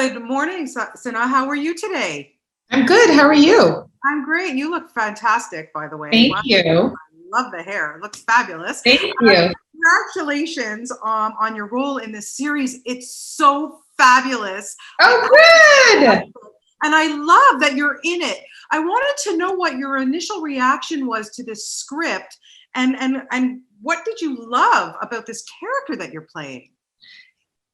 Good morning, Sanaa. How are you today? I'm good. How are you? I'm great. You look fantastic, by the way. Thank Wow, you. I love the hair. It looks fabulous. Thank you. Congratulations on your role in this series. It's so fabulous. Oh, good. And I love that you're in it. I wanted to know what your initial reaction was to this script and what did you love about this character that you're playing?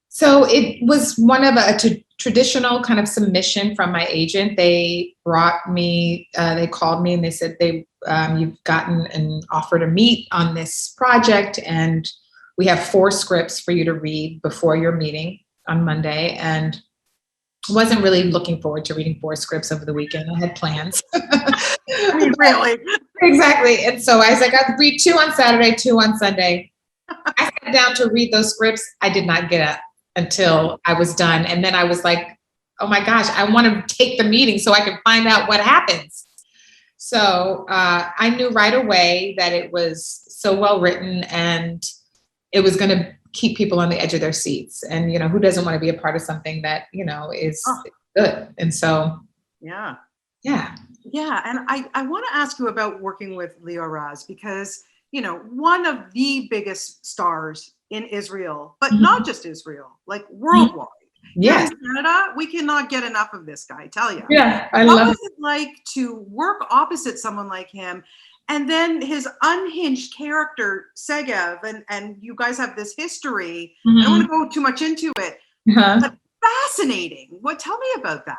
So it was one of a traditional kind of submission from my agent. They brought me, they called me and they said you've gotten an offer to meet on this project, and we have 4 scripts for you to read before your meeting on Monday. And wasn't really looking forward to reading 4 scripts over the weekend. I had plans. I mean, really? Exactly. And so I was like, I'd read 2 on Saturday, 2 on Sunday. I sat down to read those scripts. I did not get up until I was done. And then I was like, oh my gosh, I want to take the meeting so I can find out what happens. So I knew right away that it was so well written and it was going to keep people on the edge of their seats. And, who doesn't want to be a part of something that, is good. And so, yeah. Yeah. Yeah. And I want to ask you about working with Lior Raz because, one of the biggest stars in Israel, but not just Israel, like worldwide. Yes. In Canada, we cannot get enough of this guy, I tell you. Yeah, I What love was it like to work opposite someone like him? And then his unhinged character, Segev, and you guys have this history. I don't want to go too much into it, but fascinating. Tell me about that.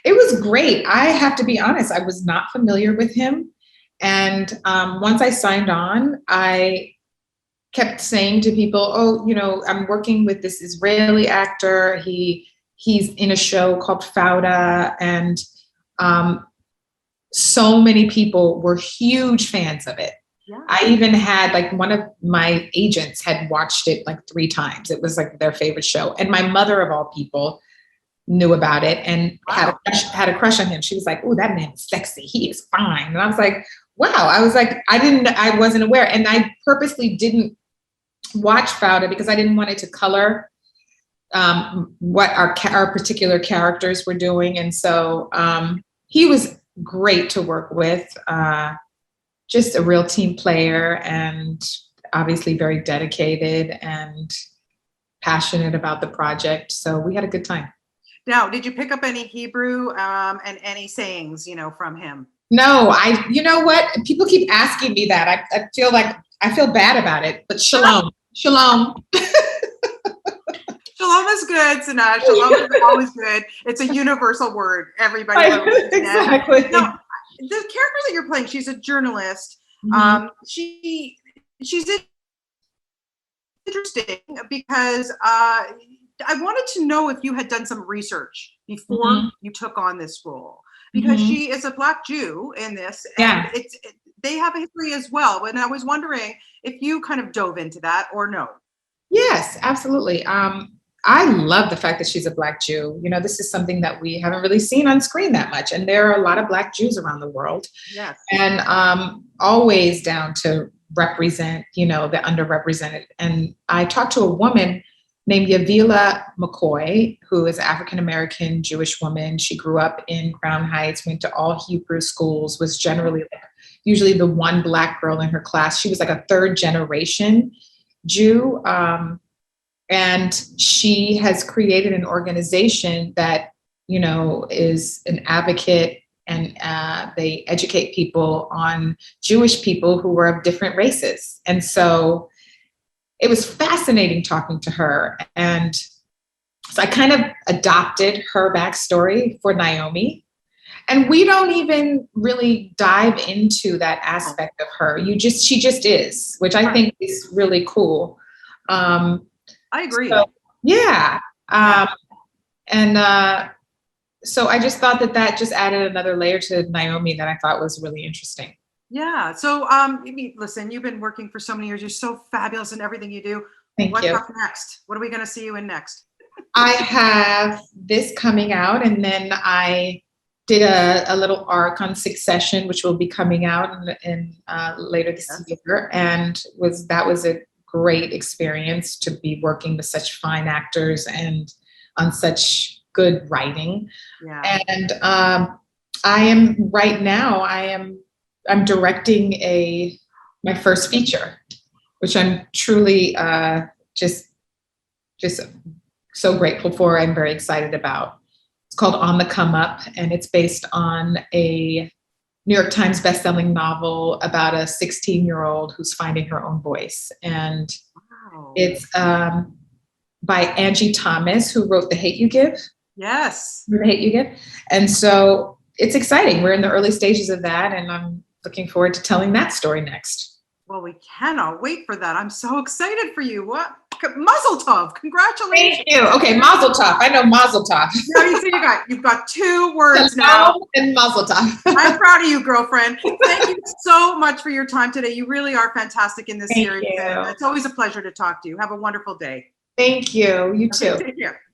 It was great. I have to be honest, I was not familiar with him. And once I signed on, I kept saying to people, I'm working with this Israeli actor. He's in a show called Fauda. And so many people were huge fans of it. Yeah. I even had one of my agents had watched it 3 times. It was their favorite show. And my mother of all people knew about it and had a crush on him. She was like, oh, that man is sexy. He is fine. And I was like, wow. I was like, I wasn't aware. And I purposely didn't watch Fauda because I didn't want it to color what our particular characters were doing. And so he was great to work with, just a real team player and obviously very dedicated and passionate about the project. So we had a good time. Now, did you pick up any Hebrew and any sayings, from him? No, you know what? People keep asking me that. I feel bad about it, but shalom. Shalom. Shalom is good, Sanaa. Shalom is always good. It's a universal word. Everybody knows exactly. Now, the character that you're playing, she's a journalist. She's interesting because I wanted to know if you had done some research before you took on this role, because she is a Black Jew in this, and they have a history as well. And I was wondering if you kind of dove into that or no. Yes, absolutely. I love the fact that she's a Black Jew. This is something that we haven't really seen on screen that much. And there are a lot of Black Jews around the world. Yes. And always down to represent, the underrepresented. And I talked to a woman named Yavila McCoy, who is an African-American Jewish woman. She grew up in Crown Heights, went to all Hebrew schools, was generally usually the one Black girl in her class. She was a 3rd generation Jew. And she has created an organization that, is an advocate, and they educate people on Jewish people who were of different races. And so it was fascinating talking to her. And so I kind of adopted her backstory for Naomi. And we don't even really dive into that aspect of her. She just is, which I think is really cool. I agree. So, yeah. So I just thought that just added another layer to Naomi that I thought was really interesting. Yeah. So, listen, you've been working for so many years. You're so fabulous in everything you do. What's up next? What are we going to see you in next? I have this coming out, and then I did a little arc on Succession, which will be coming out in later this year, and that was a great experience to be working with such fine actors and on such good writing. Yeah. And I am right now, I'm directing my first feature, which I'm truly just so grateful for. I'm very excited about. It's called On the Come Up, and it's based on a New York Times bestselling novel about a 16-year-old who's finding her own voice. And it's by Angie Thomas, who wrote The Hate U Give. Yes. The Hate U Give. And so it's exciting. We're in the early stages of that, and I'm looking forward to telling that story next. Well, we cannot wait for that. I'm so excited for you. What? Mazel tov. Congratulations. Thank you. Okay, mazel tov. I know mazel tov. Now you see you've got 2 words now. And mazel tov. I'm proud of you, girlfriend. Thank you so much for your time today. You really are fantastic in this series. And it's always a pleasure to talk to you. Have a wonderful day. Thank you. You too. Take care.